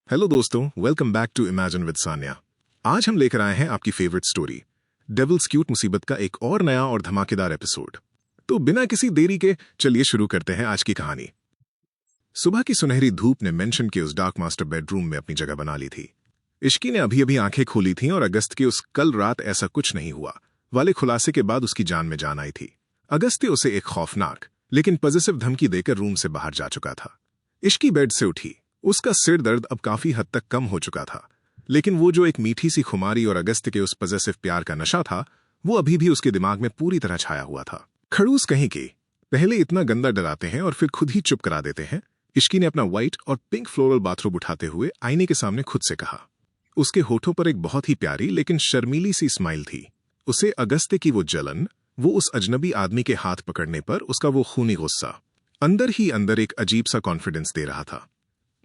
Hello दोस्तों, welcome back to imagine with Sanya. आज हम लेकर आए हैं आपकी फेवरेट स्टोरी डेविल्स क्यूट मुसीबत का एक और नया और धमाकेदार एपिसोड। तो बिना किसी देरी के चलिए शुरू करते हैं आज की कहानी। सुबह की सुनहरी धूप ने मेंशन के उस डार्क मास्टर बेडरूम में अपनी जगह बना ली थी। इश्की ने अभी अभी आंखें खोली थीं और अगस्त के उस कल रात ऐसा कुछ नहीं हुआ वाले खुलासे के बाद उसकी जान में जान आई थी। अगस्त्य उसे एक खौफनाक लेकिन पॉजिटिव धमकी देकर रूम से बाहर जा चुका था। इश्की बेड से उठी। उसका सिर दर्द अब काफी हद तक कम हो चुका था, लेकिन वो जो एक मीठी सी खुमारी और अगस्त्य के उस पॉजिटिव प्यार का नशा था, वो अभी भी उसके दिमाग में पूरी तरह छाया हुआ था। खड़ूस कहीं के, पहले इतना गंदा डराते हैं और फिर खुद ही चुप करा देते हैं। इश्की ने अपना व्हाइट और पिंक फ्लोरल बाथरूम उठाते हुए आईने के सामने खुद से कहा। उसके होठों पर एक बहुत ही प्यारी लेकिन शर्मीली सी स्माइल थी। उसे अगस्त्य की वो जलन, वो उस अजनबी आदमी के हाथ पकड़ने पर उसका वो खूनी गुस्सा, अंदर ही अंदर एक अजीब सा कॉन्फिडेंस दे रहा था।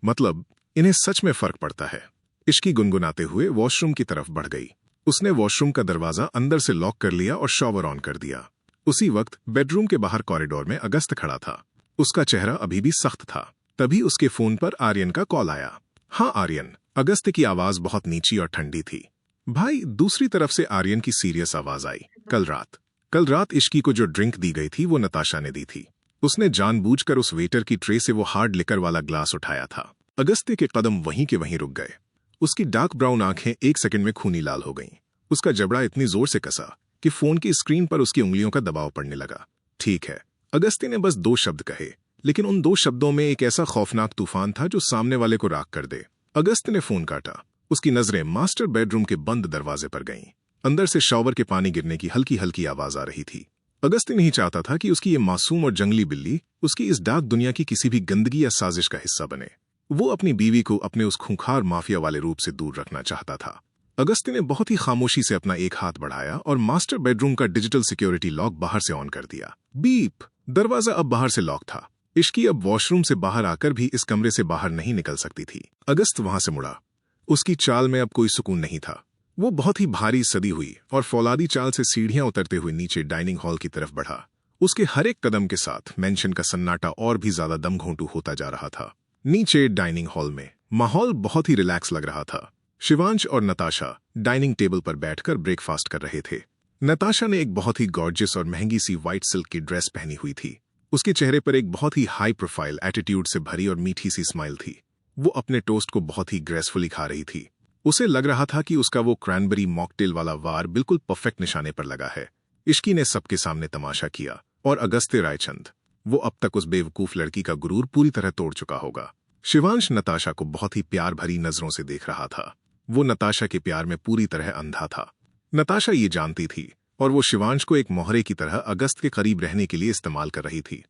मतलब इन्हें सच में फर्क पड़ता है। इश्की गुनगुनाते हुए वॉशरूम की तरफ बढ़ गई। उसने वॉशरूम का दरवाजा अंदर से लॉक कर लिया और शॉवर ऑन कर दिया। उसी वक्त बेडरूम के बाहर कॉरिडोर में अगस्त खड़ा था। उसका चेहरा अभी भी सख्त था। तभी उसके फोन पर आर्यन का कॉल आया। हाँ आर्यन, अगस्त की आवाज बहुत नीची और ठंडी थी। भाई, दूसरी तरफ से आर्यन की सीरियस आवाज आई। कल रात इश्की को जो ड्रिंक दी गई थी वो नताशा ने दी थी। उसने जानबूझकर उस वेटर की ट्रे से वो हार्ड लिकर वाला ग्लास उठाया था। अगस्त्य के कदम वहीं के वहीं रुक गए। उसकी डार्क ब्राउन आंखें एक सेकंड में खूनी लाल हो गईं। उसका जबड़ा इतनी जोर से कसा कि फोन की स्क्रीन पर उसकी उंगलियों का दबाव पड़ने लगा। ठीक है, अगस्त्य ने बस 2 शब्द कहे, लेकिन उन 2 शब्दों में एक ऐसा खौफनाक तूफान था जो सामने वाले को राख कर दे। अगस्त्य ने फोन काटा। उसकी नजरें मास्टर बेडरूम के बंद दरवाजे पर गईं। अंदर से शॉवर के पानी गिरने की हल्की हल्की आवाज आ रही थी। अगस्त्य नहीं चाहता था कि उसकी ये मासूम और जंगली बिल्ली उसकी इस डार्क दुनिया की किसी भी गंदगी या साजिश का हिस्सा बने। वो अपनी बीवी को अपने उस खूंखार माफिया वाले रूप से दूर रखना चाहता था। अगस्त्य ने बहुत ही खामोशी से अपना एक हाथ बढ़ाया और मास्टर बेडरूम का डिजिटल सिक्योरिटी लॉक बाहर से ऑन कर दिया। बीप! दरवाजा अब बाहर से लॉक था। इश्की अब वॉशरूम से बाहर आकर भी इस कमरे से बाहर नहीं निकल सकती थी। अगस्त वहां से मुड़ा। उसकी चाल में अब कोई सुकून नहीं था। वो बहुत ही भारी सदी हुई और फौलादी चाल से सीढ़ियां उतरते हुए नीचे डाइनिंग हॉल की तरफ बढ़ा। उसके हर एक कदम के साथ मेंशन का सन्नाटा और भी ज्यादा दमघोंटू होता जा रहा था। नीचे डाइनिंग हॉल में माहौल बहुत ही रिलैक्स लग रहा था। शिवांश और नताशा डाइनिंग टेबल पर बैठकर ब्रेकफास्ट कर रहे थे। नताशा ने एक बहुत ही गॉर्जियस और महंगी सी व्हाइट सिल्क की ड्रेस पहनी हुई थी। उसके चेहरे पर एक बहुत ही हाई प्रोफाइल एटीट्यूड से भरी और मीठी सी स्माइल थी। वो अपने टोस्ट को बहुत ही ग्रेसफुली खा रही थी। उसे लग रहा था कि उसका वो क्रैनबेरी मॉकटेल वाला वार बिल्कुल परफेक्ट निशाने पर लगा है। इश्की ने सबके सामने तमाशा किया और अगस्त्य रायचंद, वो अब तक उस बेवकूफ लड़की का गुरूर पूरी तरह तोड़ चुका होगा। शिवांश नताशा को बहुत ही प्यार भरी नजरों से देख रहा था। वो नताशा के प्यार में पूरी तरह अंधा था। नताशा ये जानती थी और वो शिवांश को एक मोहरे की तरह अगस्त के करीब रहने के लिए इस्तेमाल कर रही थी।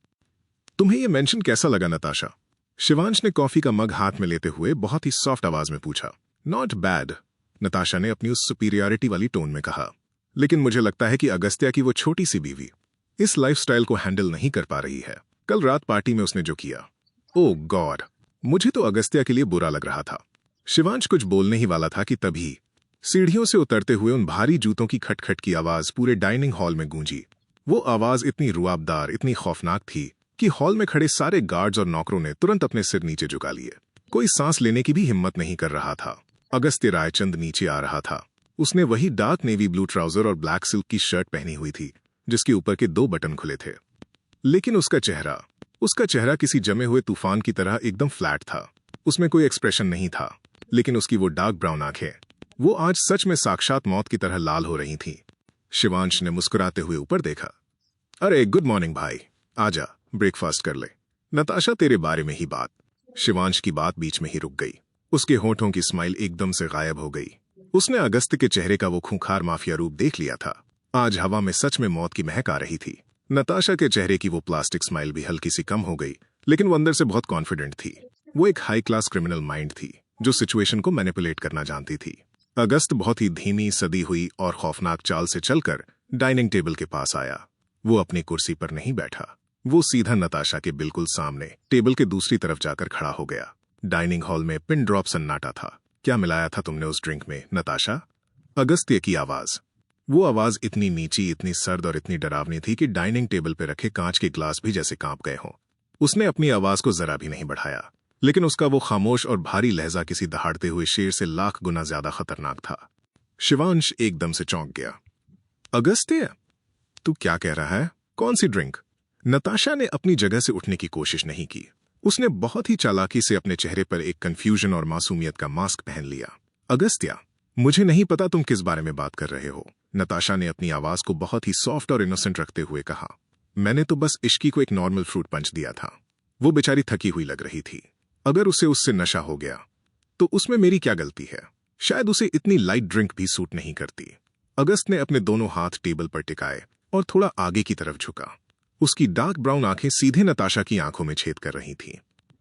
तुम्हें ये मेंशन कैसा लगा नताशा? शिवांश ने कॉफी का मग हाथ में लेते हुए बहुत ही सॉफ्ट आवाज में पूछा। नॉट बैड, नताशा ने अपनी उस सुपीरियरिटी वाली टोन में कहा। लेकिन मुझे लगता है कि अगस्त्या की वो छोटी सी बीवी इस लाइफस्टाइल को हैंडल नहीं कर पा रही है। कल रात पार्टी में उसने जो किया, ओह गॉड, मुझे तो अगस्त्या के लिए बुरा लग रहा था। शिवांश कुछ बोलने ही वाला था कि तभी सीढ़ियों से उतरते हुए उन भारी जूतों की खटखट की आवाज पूरे डाइनिंग हॉल में गूंजी। वो आवाज इतनी रुआबदार, इतनी खौफनाक थी कि हॉल में खड़े सारे गार्ड्स और नौकरों ने तुरंत अपने सिर नीचे झुका लिए। कोई सांस लेने की भी हिम्मत नहीं कर रहा था। अगस्त्य रायचंद नीचे आ रहा था। उसने वही डार्क नेवी ब्लू ट्राउजर और ब्लैक सिल्क की शर्ट पहनी हुई थी जिसके ऊपर के 2 बटन खुले थे। लेकिन उसका चेहरा किसी जमे हुए तूफान की तरह एकदम फ्लैट था। उसमें कोई एक्सप्रेशन नहीं था, लेकिन उसकी वो डार्क ब्राउन आंखें, वो आज सच में साक्षात मौत की तरह लाल हो रही थीं। शिवांश ने मुस्कुराते हुए ऊपर देखा। अरे गुड मॉर्निंग भाई, आजा ब्रेकफास्ट कर ले। नताशा, तेरे बारे में ही बात। शिवांश की बात बीच में ही रुक गई। उसके होठों की स्माइल एकदम से गायब हो गई। उसने अगस्त के चेहरे का वो खूंखार माफिया रूप देख लिया था। आज हवा में सच में मौत की महक आ रही थी। नताशा के चेहरे की वो प्लास्टिक स्माइल भी हल्की सी कम हो गई, लेकिन वो अंदर से बहुत कॉन्फिडेंट थी। वो एक हाई क्लास क्रिमिनल माइंड थी जो सिचुएशन को मैनिपुलेट करना जानती थी। अगस्त बहुत ही धीमी, सदी हुई और खौफनाक चाल से चलकर डाइनिंग टेबल के पास आया। वो अपनी कुर्सी पर नहीं बैठा। वो सीधा नताशा के बिल्कुल सामने टेबल के दूसरी तरफ जाकर खड़ा हो गया। डाइनिंग हॉल में पिन ड्रॉप सन्नाटा था। क्या मिलाया था तुमने उस ड्रिंक में, नताशा? अगस्त्य की आवाज। वो आवाज इतनी नीची, इतनी सर्द और इतनी डरावनी थी कि डाइनिंग टेबल पर रखे कांच के ग्लास भी जैसे कांप गए हों। उसने अपनी आवाज को जरा भी नहीं बढ़ाया, लेकिन उसका वो खामोश और भारी लहजा किसी दहाड़ते हुए शेर से लाख गुना ज्यादा खतरनाक था। शिवांश एकदम से चौंक गया। अगस्त्य, तू क्या कह रहा है? कौन सी ड्रिंक? नताशा ने अपनी जगह से उठने की कोशिश नहीं की। उसने बहुत ही चालाकी से अपने चेहरे पर एक कंफ्यूजन और मासूमियत का मास्क पहन लिया। अगस्त्या, मुझे नहीं पता तुम किस बारे में बात कर रहे हो। नताशा ने अपनी आवाज को बहुत ही सॉफ्ट और इनोसेंट रखते हुए कहा। मैंने तो बस इश्की को एक नॉर्मल फ्रूट पंच दिया था। वो बेचारी थकी हुई लग रही थी। अगर उसे उससे नशा हो गया तो उसमें मेरी क्या गलती है? शायद उसे इतनी लाइट ड्रिंक भी सूट नहीं करती। अगस्त ने अपने दोनों हाथ टेबल पर टिकाए और थोड़ा आगे की तरफ झुका। उसकी डार्क ब्राउन आंखें सीधे नताशा की आंखों में छेद कर रही थीं।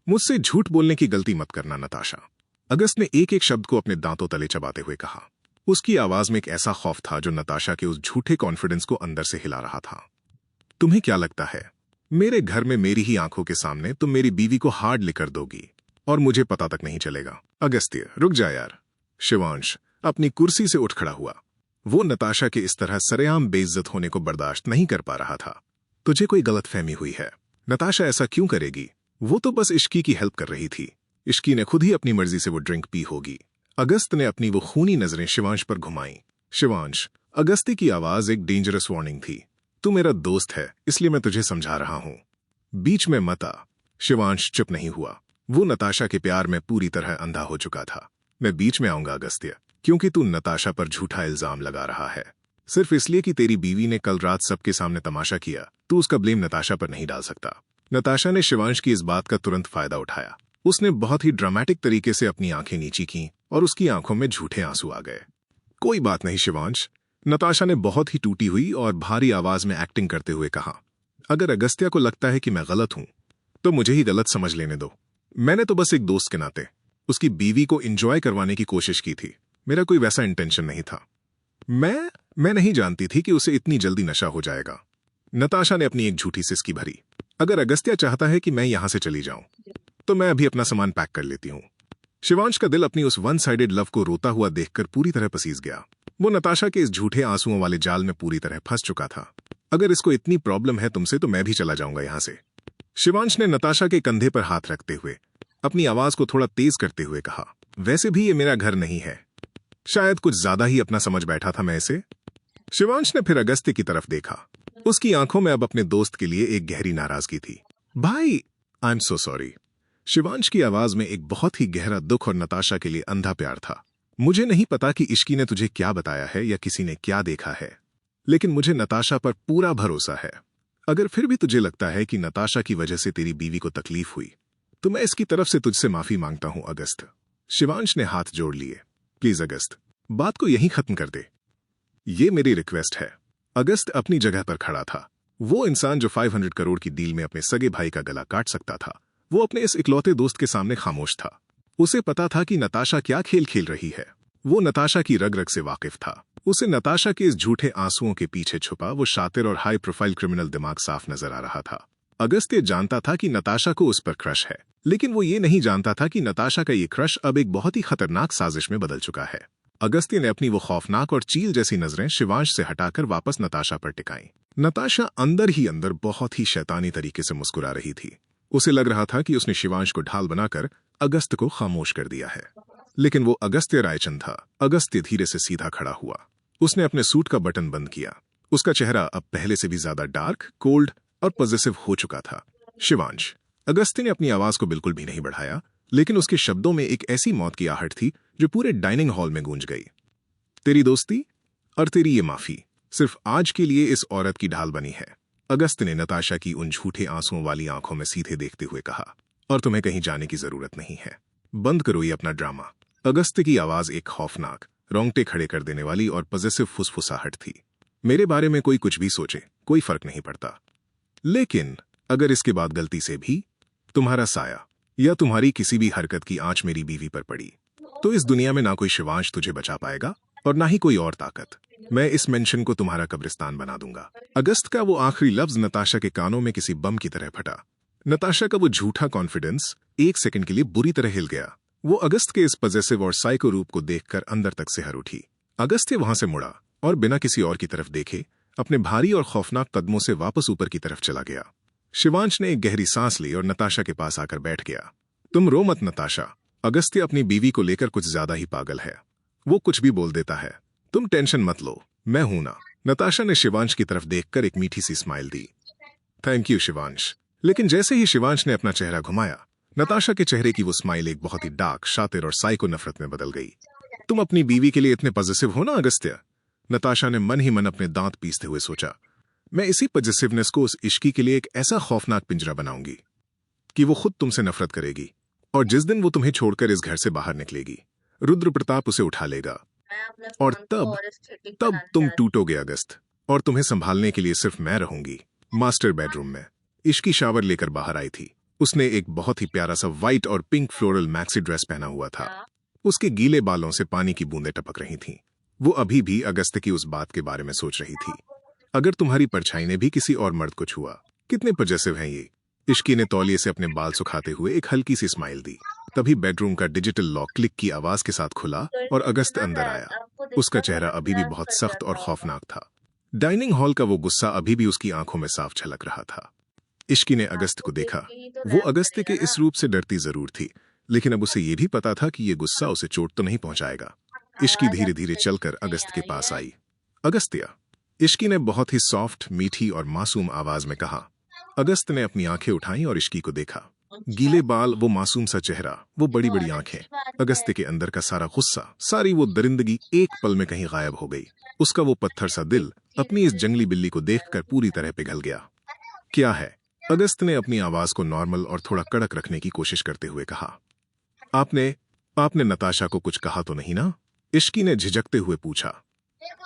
मुझसे झूठ बोलने की गलती मत करना नताशा। अगस्त ने एक एक शब्द को अपने दांतों तले चबाते हुए कहा। उसकी आवाज में एक ऐसा खौफ था जो नताशा के उस झूठे कॉन्फिडेंस को अंदर से हिला रहा था। तुम्हें क्या लगता है मेरे घर में मेरी ही आंखों के सामने तुम मेरी बीवी को हार्ड लिकर दोगी और मुझे पता तक नहीं चलेगा? अगस्त्य, रुक जा यार। शिवांश अपनी कुर्सी से उठ खड़ा हुआ। वो नताशा के इस तरह सरेआम बेइज्जत होने को बर्दाश्त नहीं कर पा रहा था। तुझे कोई गलतफहमी हुई है। नताशा ऐसा क्यों करेगी? वो तो बस इश्की की हेल्प कर रही थी। इश्की ने खुद ही अपनी मर्जी से वो ड्रिंक पी होगी। अगस्त ने अपनी वो खूनी नजरें शिवांश पर घुमाई। शिवांश, अगस्ती की आवाज एक डेंजरस वार्निंग थी। तू मेरा दोस्त है, इसलिए मैं तुझे समझा रहा हूं। बीच में मत आ। शिवांश चुप नहीं हुआ। वो नताशा के प्यार में पूरी तरह अंधा हो चुका था। मैं बीच में आऊंगा अगस्त्य, क्योंकि तू नताशा पर झूठा इल्जाम लगा रहा है। सिर्फ इसलिए कि तेरी बीवी ने कल रात सबके सामने तमाशा किया, तू उसका ब्लेम नताशा पर नहीं डाल सकता। नताशा ने शिवांश की इस बात का तुरंत फायदा उठाया। उसने बहुत ही ड्रामेटिक तरीके से अपनी आंखें नीची की और उसकी आंखों में झूठे आंसू आ गए। कोई बात नहीं शिवांश, नताशा ने बहुत ही टूटी हुई और भारी आवाज में एक्टिंग करते हुए कहा। अगर अगस्त्या को लगता है कि मैं गलत हूं तो मुझे ही गलत समझ लेने दो। मैंने तो बस एक दोस्त के नाते उसकी बीवी को एंजॉय करवाने की कोशिश की थी। मेरा कोई वैसा इंटेंशन नहीं था। मैं नहीं जानती थी कि उसे इतनी जल्दी नशा हो जाएगा। नताशा ने अपनी एक झूठी सिसकी भरी। अगर अगस्त्या चाहता है कि मैं यहां से चली जाऊं तो मैं अभी अपना सामान पैक कर लेती हूं। शिवांश का दिल अपनी उस वन साइडेड लव को रोता हुआ देखकर पूरी तरह पसीज गया। वो नताशा के इस झूठे आंसुओं वाले जाल में पूरी तरह फंस चुका था। अगर इसको इतनी प्रॉब्लम है तुमसे तो मैं भी चला जाऊंगा यहां से। शिवांश ने नताशा के कंधे पर हाथ रखते हुए अपनी आवाज को थोड़ा तेज करते हुए कहा। वैसे भी ये मेरा घर नहीं है। शायद कुछ ज्यादा ही अपना समझ बैठा था मैं इसे। शिवांश ने फिर अगस्त्य की तरफ देखा। उसकी आंखों में अब अपने दोस्त के लिए एक गहरी नाराजगी थी। भाई, I am so sorry. Shivansh की आवाज में एक बहुत ही गहरा दुख और नताशा के लिए अंधा प्यार था। मुझे नहीं पता कि इश्की ने तुझे क्या बताया है या किसी ने क्या देखा है, लेकिन मुझे नताशा पर पूरा भरोसा है। अगर फिर भी तुझे लगता है कि नताशा की वजह से तेरी बीवी को तकलीफ हुई तो मैं इसकी तरफ से तुझसे माफी मांगता हूं अगस्त। शिवांश ने हाथ जोड़ लिए। प्लीज अगस्त, बात को यहीं खत्म कर दे। ये मेरी रिक्वेस्ट है। अगस्त अपनी जगह पर खड़ा था। वो इंसान जो 500 करोड़ की डील में अपने सगे भाई का गला काट सकता था, वो अपने इस इकलौते दोस्त के सामने खामोश था। उसे पता था कि नताशा क्या खेल खेल रही है। वो नताशा की रग रग से वाकिफ था। उसे नताशा के इस झूठे आंसुओं के पीछे छुपा वो शातिर और हाई प्रोफाइल क्रिमिनल दिमाग साफ नजर आ रहा था। अगस्त ये जानता था कि नताशा को उस पर क्रश है, लेकिन वो ये नहीं जानता था कि नताशा का ये क्रश अब एक बहुत ही खतरनाक साजिश में बदल चुका है। अगस्त्य ने अपनी वो खौफनाक और चील जैसी नजरें शिवांश से हटाकर वापस नताशा पर टिकाई। नताशा अंदर ही अंदर बहुत ही शैतानी तरीके से मुस्कुरा रही थी। उसे लग रहा था कि उसने शिवांश को ढाल बनाकर अगस्त को खामोश कर दिया है। लेकिन वो अगस्त्य रायचंद था। अगस्त्य धीरे से सीधा खड़ा हुआ। उसने अपने सूट का बटन बंद किया। उसका चेहरा अब पहले से भी ज्यादा डार्क, कोल्ड और पॉजिटिव हो चुका था। शिवांश। अगस्त्य ने अपनी आवाज को बिल्कुल भी नहीं बढ़ाया, लेकिन उसके शब्दों में एक ऐसी मौत की आहट थी जो पूरे डाइनिंग हॉल में गूंज गई। तेरी दोस्ती और तेरी ये माफी सिर्फ आज के लिए इस औरत की ढाल बनी है। अगस्त ने नताशा की उन झूठे आंसुओं वाली आंखों में सीधे देखते हुए कहा। और तुम्हें कहीं जाने की जरूरत नहीं है। बंद करो ये अपना ड्रामा। अगस्त की आवाज एक खौफनाक, रोंगटे खड़े कर देने वाली और पॉजिटिव फुसफुसाहट थी। मेरे बारे में कोई कुछ भी सोचे, कोई फर्क नहीं पड़ता, लेकिन अगर इसके बाद गलती से भी तुम्हारा साया या तुम्हारी किसी भी हरकत की आंच मेरी बीवी पर पड़ी तो इस दुनिया में ना कोई शिवांश तुझे बचा पाएगा और ना ही कोई और ताकत। मैं इस मेंशन को तुम्हारा कब्रिस्तान बना दूंगा। अगस्त का वो आखिरी लफ्ज नताशा के कानों में किसी बम की तरह फटा। नताशा का वो झूठा कॉन्फिडेंस एक सेकंड के लिए बुरी तरह हिल गया। वो अगस्त के इस पॉजिटिव और साइको रूप को देखकर अंदर तक सिहर उठी। अगस्त वहां से मुड़ा और बिना किसी और की तरफ देखे अपने भारी और खौफनाक कदमों से वापस ऊपर की तरफ चला गया। शिवांश ने एक गहरी सांस ली और नताशा के पास आकर बैठ गया। तुम रो मत नताशा, अगस्त्य अपनी बीवी को लेकर कुछ ज्यादा ही पागल है। वो कुछ भी बोल देता है। तुम टेंशन मत लो, मैं हूं ना। नताशा ने शिवांश की तरफ देखकर एक मीठी सी स्माइल दी। Thank you Shivansh. लेकिन जैसे ही शिवांश ने अपना चेहरा घुमाया, नताशा के चेहरे की वो स्माइल एक बहुत ही डार्क, शातिर और साइको नफरत में बदल गई। तुम अपनी बीवी के लिए इतने पॉजिटिव हो ना अगस्त्य? नताशा ने मन ही मन अपने दांत पीसते हुए सोचा। मैं इसी पॉजिटिवनेस को उस इश्की के लिए एक ऐसा खौफनाक पिंजरा बनाऊंगी कि वो खुद तुमसे नफरत करेगी, और जिस दिन वो तुम्हें छोड़कर इस घर से बाहर निकलेगी, रुद्र प्रताप उसे उठा लेगा, और तब तुम टूटोगे अगस्त, और तुम्हें संभालने के लिए सिर्फ मैं रहूंगी। मास्टर बेडरूम में इश्की शावर लेकर बाहर आई थी। उसने एक बहुत ही प्यारा सा व्हाइट और पिंक फ्लोरल मैक्सी ड्रेस पहना हुआ था। उसके गीले बालों से पानी की बूंदें टपक रही थीं। वो अभी भी अगस्त की उस बात के बारे में सोच रही थी। अगर तुम्हारी परछाई ने भी किसी और मर्द को छुआ, कितने पॉजिटिव हैं ये। इश्की ने तौलिए से अपने बाल सुखाते हुए एक हल्की सी स्माइल दी। तभी बेडरूम का डिजिटल लॉक क्लिक की आवाज के साथ खुला और अगस्त अंदर आया। उसका चेहरा अभी भी बहुत सख्त और खौफनाक था। डाइनिंग हॉल का वो गुस्सा अभी भी उसकी आंखों में साफ झलक रहा था। इश्की ने अगस्त को देखा। वो अगस्त के इस रूप से डरती जरूर थी, लेकिन अब उसे ये भी पता था कि ये गुस्सा उसे चोट तो नहीं पहुंचाएगा। इश्की धीरे धीरे चलकर अगस्त के पास आई। अगस्त्या, इश्की ने बहुत ही सॉफ्ट, मीठी और मासूम आवाज में कहा। अगस्त ने अपनी आंखें उठाई और इश्की को देखा। गीले बाल, वो मासूम सा चेहरा, वो बड़ी बड़ी आंखें। अगस्त के अंदर का सारा गुस्सा, सारी वो दरिंदगी एक पल में कहीं गायब हो गई। उसका वो पत्थर सा दिल अपनी इस जंगली बिल्ली को देखकर पूरी तरह पिघल गया। क्या है? अगस्त ने अपनी आवाज को नॉर्मल और थोड़ा कड़क रखने की कोशिश करते हुए कहा। आपने नताशा को कुछ कहा तो नहीं ना? इश्की ने झिझकते हुए पूछा।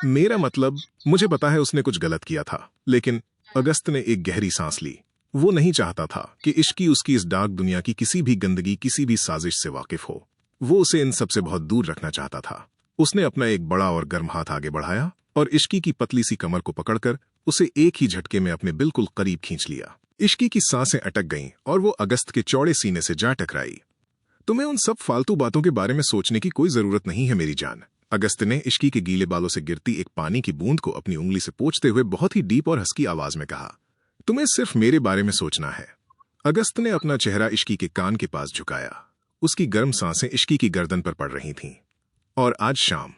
मेरा मतलब, मुझे पता है उसने कुछ गलत किया था, लेकिन अगस्त ने एक गहरी सांस ली। वो नहीं चाहता था कि इश्की उसकी इस डार्क दुनिया की किसी भी गंदगी, किसी भी साजिश से वाकिफ हो। वो उसे इन सब से बहुत दूर रखना चाहता था। उसने अपना एक बड़ा और गर्म हाथ आगे बढ़ाया और इश्की की पतली सी कमर को पकड़कर उसे एक ही झटके में अपने बिल्कुल करीब खींच लिया। इश्की की सांसें अटक गईं और वो अगस्त के चौड़े सीने से जा टकराई। तुम्हें उन सब फालतू बातों के बारे में सोचने की कोई जरूरत नहीं है मेरी जान। अगस्त ने इश्की के गीले बालों से गिरती एक पानी की बूंद को अपनी उंगली से पोंछते हुए बहुत ही डीप और हस्की आवाज में कहा। तुम्हें सिर्फ मेरे बारे में सोचना है। अगस्त ने अपना चेहरा इश्की के कान के पास झुकाया। उसकी गर्म सांसें इश्की की गर्दन पर पड़ रही थीं। और आज शाम,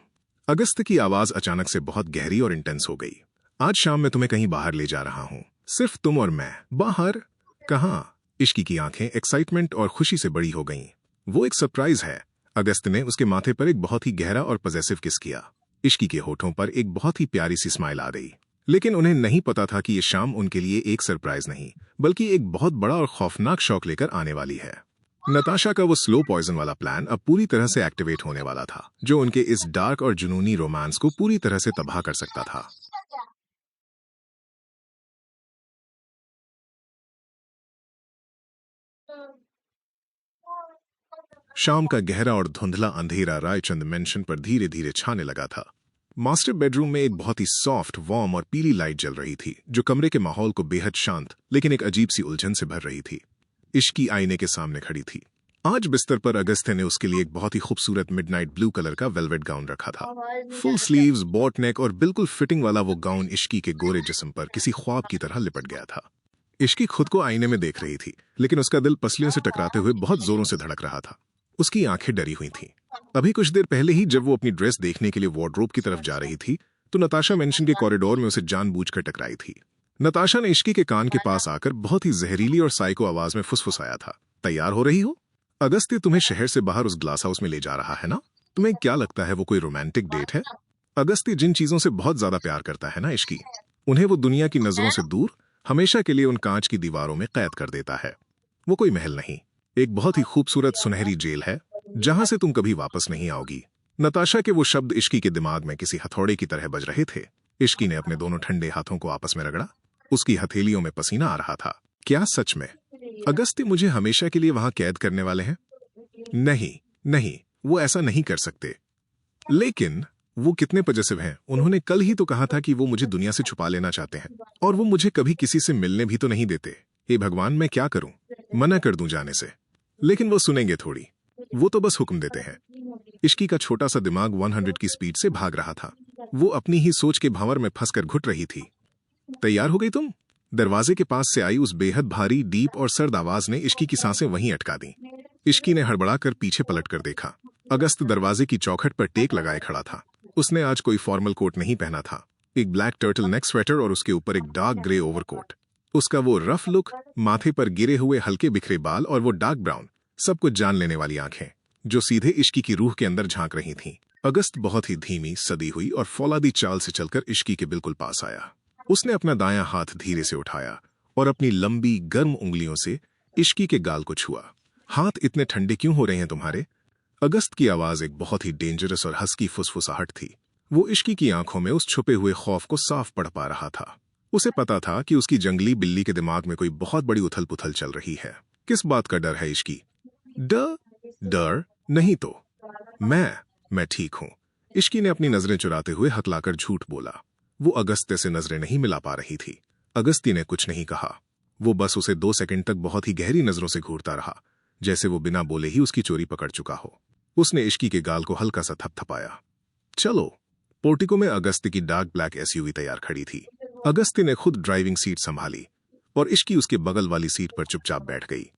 अगस्त की आवाज अचानक से बहुत गहरी और इंटेंस हो गई। आज शाम मैं तुम्हें कहीं बाहर ले जा रहा हूं, सिर्फ तुम और मैं। बाहर? कहां? इश्की की आंखें एक्साइटमेंट और खुशी से बड़ी हो गईं। वो एक सरप्राइज है। अगस्त ने उसके माथे पर एक बहुत ही गहरा और पॉजिटिव किस किया। इश्की के होठों पर एक बहुत ही प्यारी सी स्माइल आ गई। लेकिन उन्हें नहीं पता था कि ये शाम उनके लिए एक सरप्राइज नहीं, बल्कि एक बहुत बड़ा और खौफनाक शौक लेकर आने वाली है। नताशा का वो स्लो पॉइजन वाला प्लान अब पूरी तरह से एक्टिवेट होने वाला था, जो उनके इस डार्क और जुनूनी रोमांस को पूरी तरह से तबाह कर सकता था। शाम का गहरा और धुंधला अंधेरा रायचंद मेंशन पर धीरे धीरे छाने लगा था। मास्टर बेडरूम में एक बहुत ही सॉफ्ट, वार्म और पीली लाइट जल रही थी, जो कमरे के माहौल को बेहद शांत लेकिन एक अजीब सी उलझन से भर रही थी। इश्की आईने के सामने खड़ी थी। आज बिस्तर पर अगस्त्य ने उसके लिए एक बहुत ही खूबसूरत मिडनाइट ब्लू कलर का वेलवेट गाउन रखा था। फुल स्लीव्स, बॉट नेक और बिल्कुल फिटिंग वाला वो गाउन इश्की के गोरे जिस्म पर किसी ख्वाब की तरह लिपट गया था। इश्की खुद को आईने में देख रही थी, लेकिन उसका दिल पसलियों से टकराते हुए बहुत जोरों से धड़क रहा था। उसकी आंखें डरी हुई थीं। अभी कुछ देर पहले ही जब वो अपनी ड्रेस देखने के लिए वार्डरोब की तरफ जा रही थी, तो नताशा मेंशन के कॉरिडोर में उसे जानबूझकर टकराई थी। नताशा ने इश्की के कान के पास आकर बहुत ही जहरीली और साइको आवाज में फुसफुसाया था। तैयार हो रही हो? अगस्त्य तुम्हें शहर से बाहर उस ग्लास हाउस में ले जा रहा है ना? तुम्हें क्या लगता है वो कोई रोमांटिक डेट है? अगस्त्य जिन चीजों से बहुत ज्यादा प्यार करता है ना इश्की, उन्हें वो दुनिया की नजरों से दूर हमेशा के लिए उन कांच की दीवारों में कैद कर देता है। वो कोई महल नहीं, एक बहुत ही खूबसूरत सुनहरी जेल है, जहां से तुम कभी वापस नहीं आओगी। नताशा के वो शब्द इश्की के दिमाग में किसी हथौड़े की तरह बज रहे थे। इश्की ने अपने दोनों ठंडे हाथों को आपस में रगड़ा। उसकी हथेलियों में पसीना आ रहा था। क्या सच में अगस्त्य मुझे हमेशा के लिए वहां कैद करने वाले हैं? नहीं नहीं, वो ऐसा नहीं कर सकते। लेकिन वो कितने पॉजिटिव हैं। उन्होंने कल ही तो कहा था कि वो मुझे दुनिया से छुपा लेना चाहते हैं, और वो मुझे कभी किसी से मिलने भी तो नहीं देते। हे भगवान, मैं क्या करूं? मना कर दूं जाने से, लेकिन वो सुनेंगे थोड़ी। वो तो बस हुक्म देते हैं। इश्की का छोटा सा दिमाग 100 की स्पीड से भाग रहा था। वो अपनी ही सोच के भंवर में फंसकर घुट रही थी। तैयार हो गई तुम? दरवाजे के पास से आई उस बेहद भारी, डीप और सर्द आवाज ने इश्की की सांसें वहीं अटका दी। इश्की ने हड़बड़ाकर पीछे पलटकर देखा। अगस्त दरवाजे की चौखट पर टेक लगाए खड़ा था। उसने आज कोई फॉर्मल कोट नहीं पहना था। एक ब्लैक टर्टल नेक स्वेटर और उसके ऊपर एक डार्क ग्रे ओवरकोट। उसका वो रफ लुक, माथे पर गिरे हुए हल्के बिखरे बाल और वो डार्क ब्राउन, सब कुछ जान लेने वाली आंखें जो सीधे इश्की की रूह के अंदर झांक रही थीं। अगस्त बहुत ही धीमी, सदी हुई और फौलादी चाल से चलकर इश्की के बिल्कुल पास आया। उसने अपना दायां हाथ धीरे से उठाया और अपनी लंबी गर्म उंगलियों से इश्की के गाल को छुआ। हाथ इतने ठंडे क्यों हो रहे हैं तुम्हारे? अगस्त की आवाज एक बहुत ही डेंजरस और हस्की फुसफुसाहट थी। वो इश्की की आंखों में उस छुपे हुए खौफ को साफ पढ़ पा रहा था। उसे पता था कि उसकी जंगली बिल्ली के दिमाग में कोई बहुत बड़ी उथल पुथल चल रही है। किस बात का डर है इश्की? डर नहीं तो मैं ठीक हूं। इश्की ने अपनी नजरें चुराते हुए हकलाकर झूठ बोला। वो अगस्त्य से नजरें नहीं मिला पा रही थी। अगस्ती ने कुछ नहीं कहा। वो बस उसे 2 सेकंड तक बहुत ही गहरी नजरों से घूरता रहा, जैसे वो बिना बोले ही उसकी चोरी पकड़ चुका हो। उसने इश्की के गाल को हल्का सा थपथपाया। चलो। पोर्टिको में अगस्त्य की डार्क ब्लैक एसयूवी तैयार खड़ी थी। अगस्त्य ने खुद ड्राइविंग सीट संभाली और इश्की उसके बगल वाली सीट पर चुपचाप बैठ गई।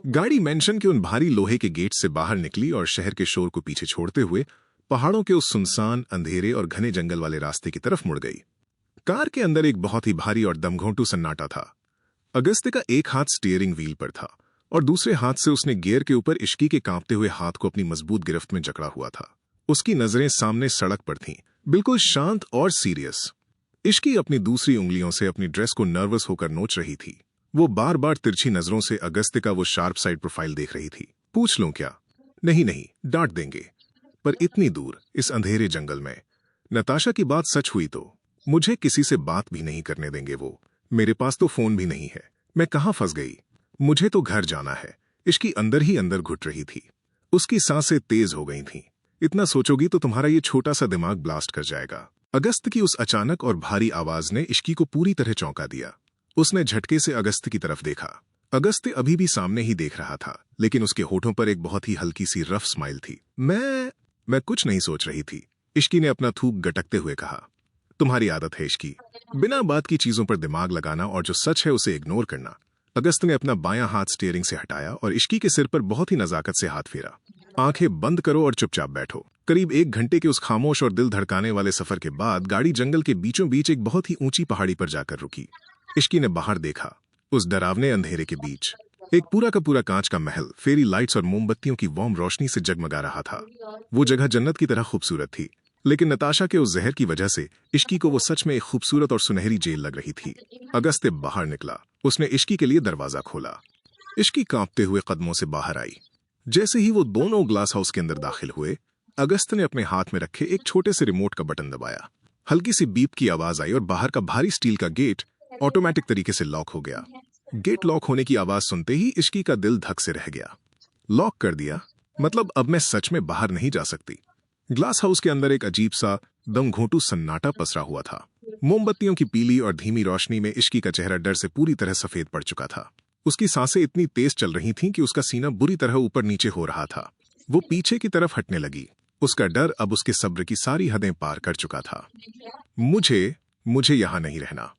गाड़ी मेंशन के उन भारी लोहे के गेट से बाहर निकली और शहर के शोर को पीछे छोड़ते हुए पहाड़ों के उस सुनसान, अंधेरे और घने जंगल वाले रास्ते की तरफ मुड़ गई। कार के अंदर एक बहुत ही भारी और दमघोंटू सन्नाटा था। अगस्त्य का एक हाथ स्टीयरिंग व्हील पर था और दूसरे हाथ से उसने गियर के ऊपर इश्की के कांपते हुए हाथ को अपनी मजबूत गिरफ्त में जकड़ा हुआ था। उसकी नजरें सामने सड़क पर थीं, बिल्कुल शांत और सीरियस। इश्की अपनी दूसरी उंगलियों से अपनी ड्रेस को नर्वस होकर नोच रही थी। वो बार बार तिरछी नजरों से अगस्त्य का वो शार्प साइड प्रोफाइल देख रही थी। पूछ लूं क्या? नहीं, डांट देंगे। पर इतनी दूर, इस अंधेरे जंगल में, नताशा की बात सच हुई तो मुझे किसी से बात भी नहीं करने देंगे वो। मेरे पास तो फोन भी नहीं है। मैं कहाँ फंस गई? मुझे तो घर जाना है। इश्की अंदर ही अंदर घुट रही थी। उसकी सांसें तेज हो गई थीं। इतना सोचोगी तो तुम्हारा ये छोटा सा दिमाग ब्लास्ट कर जाएगा। अगस्त की उस अचानक और भारी आवाज ने इश्की को पूरी तरह चौंका दिया। उसने झटके से अगस्त की तरफ देखा। अगस्त अभी भी सामने ही देख रहा था, लेकिन उसके होठों पर एक बहुत ही हल्की सी रफ स्माइल थी। मैं कुछ नहीं सोच रही थी, इश्की ने अपना थूक गटकते हुए कहा। तुम्हारी आदत है इश्की, बिना बात की चीजों पर दिमाग लगाना और जो सच है उसे इग्नोर करना। अगस्त ने अपना बायां हाथ स्टीयरिंग से हटाया और इश्की के सिर पर बहुत ही नजाकत से हाथ फेरा। आंखें बंद करो और चुपचाप बैठो। करीब 1 घंटे के उस खामोश और दिल धड़काने वाले सफर के बाद गाड़ी जंगल के बीचों बीच एक बहुत ही ऊंची पहाड़ी पर जाकर रुकी। इश्की ने बाहर देखा। उस डरावने अंधेरे के बीच एक पूरा का पूरा कांच का महल फेरी लाइट्स और मोमबत्तियों की वार्म रोशनी से जगमगा रहा था। वो जगह जन्नत की तरह खूबसूरत थी, लेकिन नताशा के उस जहर की वजह से इश्की को वो सच में एक खूबसूरत और सुनहरी जेल लग रही थी। अगस्त बाहर निकला। उसने इश्की के लिए दरवाजा खोला। इश्की कांपते हुए कदमों से बाहर आई। जैसे ही वो दोनों ग्लास हाउस के अंदर दाखिल हुए, अगस्त ने अपने हाथ में रखे एक छोटे से रिमोट का बटन दबाया। हल्की सी बीप की आवाज आई और बाहर का भारी स्टील का गेट ऑटोमेटिक तरीके से लॉक हो गया। गेट लॉक होने की आवाज सुनते ही इश्की का दिल धक से रह गया। लॉक कर दिया? मतलब अब मैं सच में बाहर नहीं जा सकती। ग्लास हाउस के अंदर एक अजीब सा दमघोंटू सन्नाटा पसरा हुआ था। मोमबत्तियों की पीली और धीमी रोशनी में इश्की का चेहरा डर से पूरी तरह सफेद पड़ चुका था। उसकी सांसें इतनी तेज चल रही थीं कि उसका सीना बुरी तरह ऊपर नीचे हो रहा था। वो पीछे की तरफ हटने लगी। उसका डर अब उसके सब्र की सारी हदें पार कर चुका था। मुझे यहां नहीं रहना।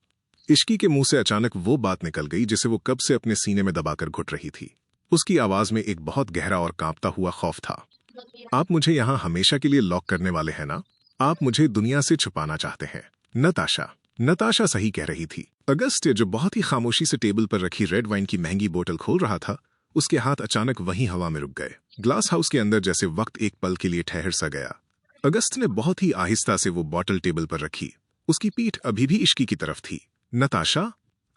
इश्की के मुंह से अचानक वो बात निकल गई जिसे वो कब से अपने सीने में दबाकर घुट रही थी। उसकी आवाज में एक बहुत गहरा और कांपता हुआ खौफ था। आप मुझे यहां हमेशा के लिए लॉक करने वाले हैं ना? आप मुझे दुनिया से छुपाना चाहते हैं। नताशा सही कह रही थी। अगस्त जो बहुत ही खामोशी से टेबल पर रखी रेड वाइन की महंगी बोतल खोल रहा था, उसके हाथ अचानक वहीं हवा में रुक गए। ग्लास हाउस के अंदर जैसे वक्त एक पल के लिए ठहर सा गया। अगस्त ने बहुत ही आहिस्ता से वो बोतल टेबल पर रखी। उसकी पीठ अभी भी इश्की की तरफ थी। नताशा?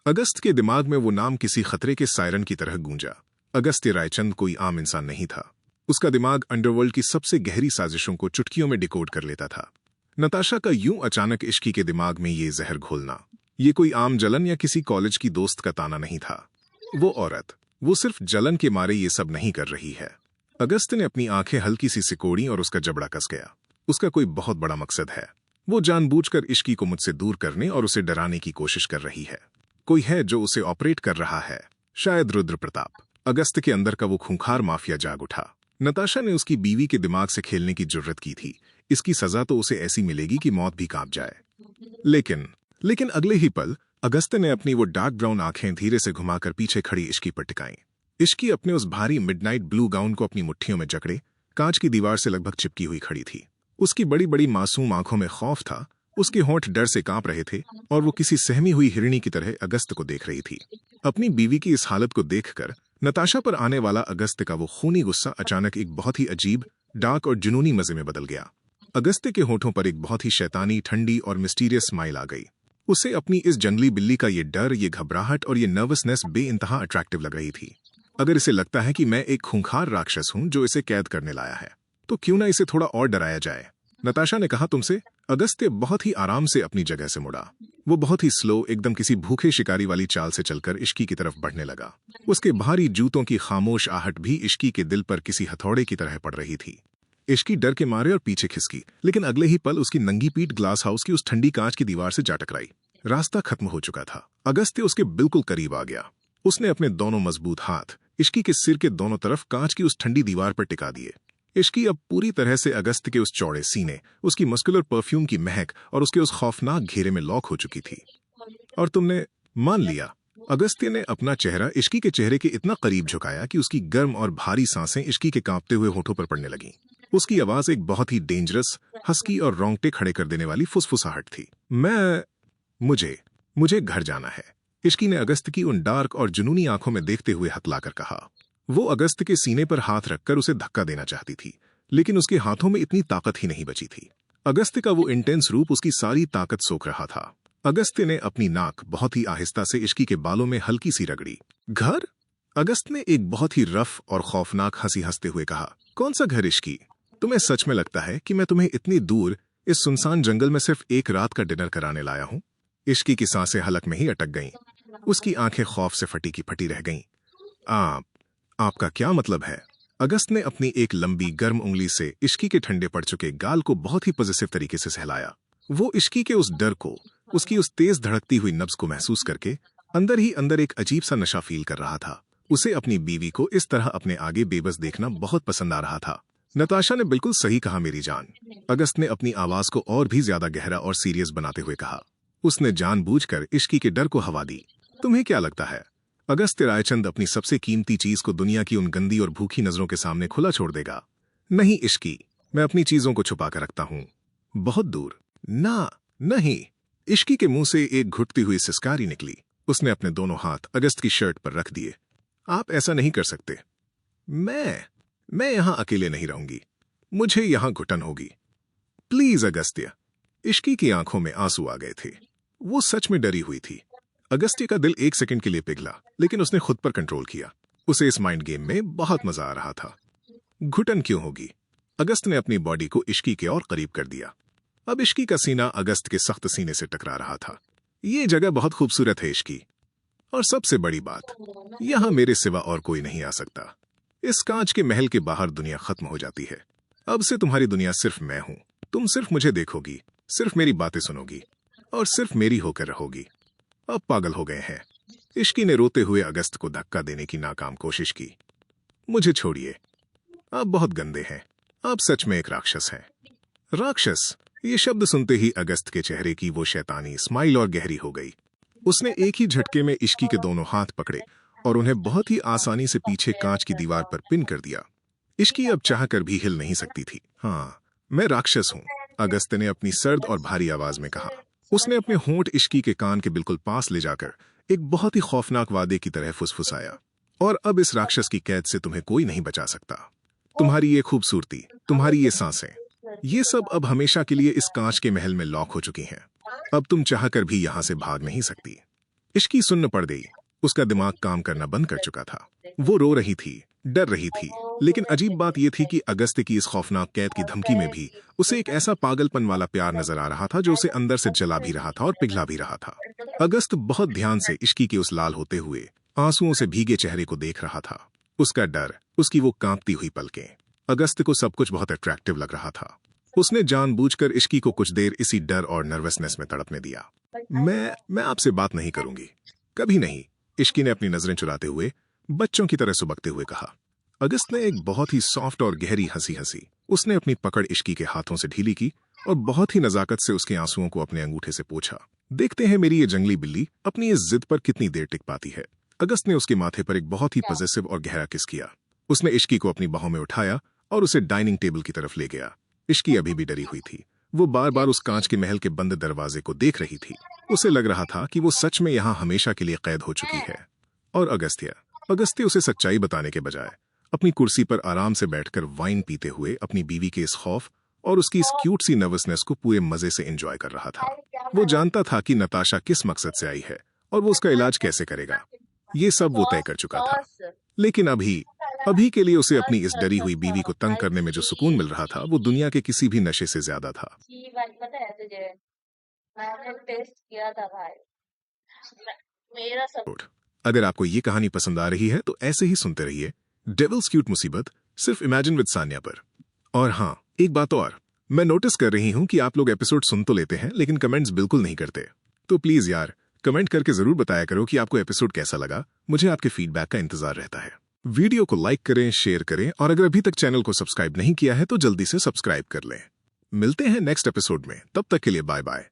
अगस्त के दिमाग में वो नाम किसी खतरे के सायरन की तरह गूंजा। अगस्त्य रायचंद कोई आम इंसान नहीं था। उसका दिमाग अंडरवर्ल्ड की सबसे गहरी साजिशों को चुटकियों में डिकोड कर लेता था। नताशा का यूं अचानक इश्की के दिमाग में ये जहर घोलना, ये कोई आम जलन या किसी कॉलेज की दोस्त का ताना नहीं था। वो औरत, वो सिर्फ जलन के मारे ये सब नहीं कर रही है। अगस्त ने अपनी आंखें हल्की सी सिकोड़ी और उसका जबड़ा कस गया। उसका कोई बहुत बड़ा मकसद है। वो जानबूझकर इश्की को मुझसे दूर करने और उसे डराने की कोशिश कर रही है। कोई है जो उसे ऑपरेट कर रहा है, शायद रुद्र प्रताप। अगस्त के अंदर का वो खूंखार माफिया जाग उठा। नताशा ने उसकी बीवी के दिमाग से खेलने की जुर्रत की थी। इसकी सजा तो उसे ऐसी मिलेगी कि मौत भी कांप जाए। लेकिन अगले ही पल अगस्त ने अपनी वो डार्क ब्राउन आंखें धीरे से घुमाकर पीछे खड़ी इश्की पर टिकाईं। इश्की अपने उस भारी मिडनाइट ब्लू गाउन को अपनी मुट्ठियों में जकड़े कांच की दीवार से लगभग चिपकी हुई खड़ी थी। उसकी बड़ी बड़ी मासूम आंखों में खौफ था, उसके होंठ डर से कांप रहे थे और वो किसी सहमी हुई हिरणी की तरह अगस्त को देख रही थी। अपनी बीवी की इस हालत को देखकर नताशा पर आने वाला अगस्त का वो खूनी गुस्सा अचानक एक बहुत ही अजीब, डार्क और जुनूनी मजे में बदल गया। अगस्त के होठों पर एक बहुत ही शैतानी, ठंडी और मिस्टीरियस स्माइल आ गई। उसे अपनी इस जंगली बिल्ली का ये डर, ये घबराहट और ये नर्वसनेस बेइंतहा अट्रैक्टिव लग रही थी। अगर इसे लगता है कि मैं एक खूंखार राक्षस हूं जो इसे कैद करने लाया है, तो क्यों ना इसे थोड़ा और डराया जाए। नताशा ने कहा, तुमसे। अगस्त बहुत ही आराम से अपनी जगह से मुड़ा। वो बहुत ही स्लो, एकदम किसी भूखे शिकारी वाली चाल से चलकर इश्की की तरफ बढ़ने लगा। उसके भारी जूतों की खामोश आहट भी इश्की के दिल पर किसी हथौड़े की तरह पड़ रही थी। इश्की डर के मारे और पीछे खिसकी, लेकिन अगले ही पल उसकी नंगी पीठ ग्लास हाउस की उस ठंडी कांच की दीवार से जा टकराई। रास्ता खत्म हो चुका था। अगस्त उसके बिल्कुल करीब आ गया। उसने अपने दोनों मजबूत हाथ इश्की के सिर के दोनों तरफ कांच की उस ठंडी दीवार पर टिका दिए। इश्की अब पूरी तरह से अगस्त के उस चौड़े सीने, उसकी मस्कुलर परफ्यूम की महक और उसके उस खौफनाक घेरे में लॉक हो चुकी थी। और तुमने मान लिया। अगस्त्य ने अपना चेहरा इश्की के चेहरे के इतना करीब झुकाया कि उसकी गर्म और भारी सांसें इश्की के कांपते हुए होठों पर पड़ने लगीं। उसकी आवाज एक बहुत ही डेंजरस, हस्की और रोंगटे खड़े कर देने वाली फुसफुसाहट थी। मुझे घर जाना है, इश्की ने अगस्त की उन डार्क और जुनूनी आंखों में देखते हुए हकलाकर कहा। वो अगस्त के सीने पर हाथ रखकर उसे धक्का देना चाहती थी, लेकिन उसके हाथों में इतनी ताकत ही नहीं बची थी। अगस्त का वो इंटेंस रूप उसकी सारी ताकत सोख रहा था। अगस्त ने अपनी नाक बहुत ही आहिस्ता से इश्की के बालों में हल्की सी रगड़ी। घर? अगस्त ने एक बहुत ही रफ और खौफनाक हंसी हंसते हुए कहा। कौन सा घर इश्की? तुम्हें सच में लगता है कि मैं तुम्हें इतनी दूर इस सुनसान जंगल में सिर्फ एक रात का डिनर कराने लाया हूं? इश्की की सांसें हलक में ही अटक गईं। उसकी आंखें खौफ से फटी की फटी रह गईं। आपका क्या मतलब है? अगस्त ने अपनी एक लंबी गर्म उंगली से इश्की के ठंडे पड़ चुके गाल को बहुत ही पॉजिटिव तरीके से सहलाया। वो इश्की के उस डर को, उसकी उस तेज धड़कती हुई नब्ज को महसूस करके अंदर ही अंदर एक अजीब सा नशा फील कर रहा था। उसे अपनी बीवी को इस तरह अपने आगे बेबस देखना बहुत पसंद आ रहा था। नताशा ने बिल्कुल सही कहा मेरी जान, अगस्त ने अपनी आवाज को और भी ज्यादा गहरा और सीरियस बनाते हुए कहा। उसने जानबूझकर इश्की के डर को हवा दी। तुम्हें क्या लगता है अगस्त रायचंद अपनी सबसे कीमती चीज को दुनिया की उन गंदी और भूखी नजरों के सामने खुला छोड़ देगा? नहीं इश्की, मैं अपनी चीजों को छुपा कर रखता हूं, बहुत दूर। ना, नहीं। इश्की के मुंह से एक घुटती हुई सिसकारी निकली। उसने अपने दोनों हाथ अगस्त की शर्ट पर रख दिए। आप ऐसा नहीं कर सकते। मैं यहां अकेले नहीं रहूंगी, मुझे यहां घुटन होगी। प्लीज अगस्त्य। इश्की की आंखों में आंसू आ गए थे। वो सच में डरी हुई थी। अगस्त्य का दिल एक सेकंड के लिए पिघला, लेकिन उसने खुद पर कंट्रोल किया। उसे इस माइंड गेम में बहुत मजा आ रहा था। घुटन क्यों होगी? अगस्त ने अपनी बॉडी को इश्की के और करीब कर दिया। अब इश्की का सीना अगस्त के सख्त सीने से टकरा रहा था। ये जगह बहुत खूबसूरत है इश्की, और सबसे बड़ी बात, यहां मेरे सिवा और कोई नहीं आ सकता। इस कांच के महल के बाहर दुनिया खत्म हो जाती है। अब से तुम्हारी दुनिया सिर्फ मैं हूं। तुम सिर्फ मुझे देखोगी, सिर्फ मेरी बातें सुनोगी और सिर्फ मेरी होकर रहोगी। अब पागल हो गए हैं। इश्की ने रोते हुए अगस्त को धक्का देने की नाकाम कोशिश की। मुझे छोड़िए, आप बहुत गंदे हैं। आप सच में एक राक्षस हैं। राक्षस? ये शब्द सुनते ही अगस्त के चेहरे की वो शैतानी स्माइल और गहरी हो गई। उसने एक ही झटके में इश्की के दोनों हाथ पकड़े और उन्हें बहुत ही आसानी से पीछे कांच की दीवार पर पिन कर दिया। इश्की अब चाहकर भी हिल नहीं सकती थी। हाँ, मैं राक्षस हूं, अगस्त ने अपनी सर्द और भारी आवाज में कहा। उसने अपने होंठ इश्की के कान के बिल्कुल पास ले जाकर एक बहुत ही खौफनाक वादे की तरह फुसफुसाया। और अब इस राक्षस की कैद से तुम्हें कोई नहीं बचा सकता। तुम्हारी ये खूबसूरती, तुम्हारी ये सांसें, ये सब अब हमेशा के लिए इस कांच के महल में लॉक हो चुकी हैं। अब तुम चाहकर भी यहां से भाग नहीं सकती। इश्की सुन्न पड़ गई। उसका दिमाग काम करना बंद कर चुका था। वो रो रही थी, डर रही थी, लेकिन अजीब बात यह थी कि अगस्त की इस खौफनाक कैद की धमकी में भी उसे एक ऐसा पागलपन वाला प्यार नजर आ रहा था जो उसे अंदर से जला भी रहा था और पिघला भी रहा था। अगस्त बहुत ध्यान से इश्की के उस लाल होते हुए, आंसुओं से भीगे चेहरे को देख रहा था। उसका डर, उसकी वो कांपती हुई पलकें, अगस्त को सब कुछ बहुत अट्रैक्टिव लग रहा था। उसने जानबूझकर इश्की को कुछ देर इसी डर और नर्वसनेस में तड़पने दिया। मैं आपसे बात नहीं करूंगी, कभी नहीं, इश्की ने अपनी नजरें चुराते हुए बच्चों की तरह सुबकते हुए कहा। अगस्त ने एक बहुत ही सॉफ्ट और गहरी हंसी हंसी। उसने अपनी पकड़ इश्की के हाथों से ढीली की और बहुत ही नजाकत से उसके आंसुओं को अपने अंगूठे से पोंछा। देखते हैं मेरी ये जंगली बिल्ली अपनी इस जिद पर कितनी देर टिक पाती है। अगस्त ने उसके माथे पर एक बहुत ही पॉजिटिव और गहरा किस किया। उसने इश्की को अपनी बाहों में उठाया और उसे डाइनिंग टेबल की तरफ ले गया। इश्की अभी भी डरी हुई थी। वो बार बार उस कांच के महल के बंद दरवाजे को देख रही थी। उसे लग रहा था कि वो सच में यहाँ हमेशा के लिए कैद हो चुकी है। और अगस्त्य उसे सच्चाई बताने के बजाय अपनी कुर्सी पर आराम से बैठकर वाइन पीते हुए अपनी बीवी के इस खौफ और उसकी इस क्यूट सी नर्वसनेस को पूरे मजे से एंजॉय कर रहा था। वो जानता था कि नताशा किस मकसद से आई है और वो उसका इलाज कैसे करेगा। ये सब वो तय कर चुका था। लेकिन अभी के लिए उसे अपनी इस डरी हुई बीवी को तंग करने में जो सुकून मिल रहा था वो दुनिया के किसी भी नशे से ज्यादा था। पता है तुझे, मैंने टेस्ट किया था भाई, मेरा सब। अगर आपको ये कहानी पसंद आ रही है तो ऐसे ही सुनते रहिए डेविल्स क्यूट मुसीबत, सिर्फ इमेजिन विद सान्या पर। और हाँ, एक बात और, मैं नोटिस कर रही हूँ कि आप लोग एपिसोड सुन तो लेते हैं लेकिन कमेंट्स बिल्कुल नहीं करते। तो प्लीज यार, कमेंट करके जरूर बताया करो कि आपको एपिसोड कैसा लगा। मुझे आपके फीडबैक का इंतजार रहता है। वीडियो को लाइक करें, शेयर करें और अगर अभी तक चैनल को सब्सक्राइब नहीं किया है तो जल्दी से सब्सक्राइब कर लें। मिलते हैं नेक्स्ट एपिसोड में, तब तक के लिए बाय बाय।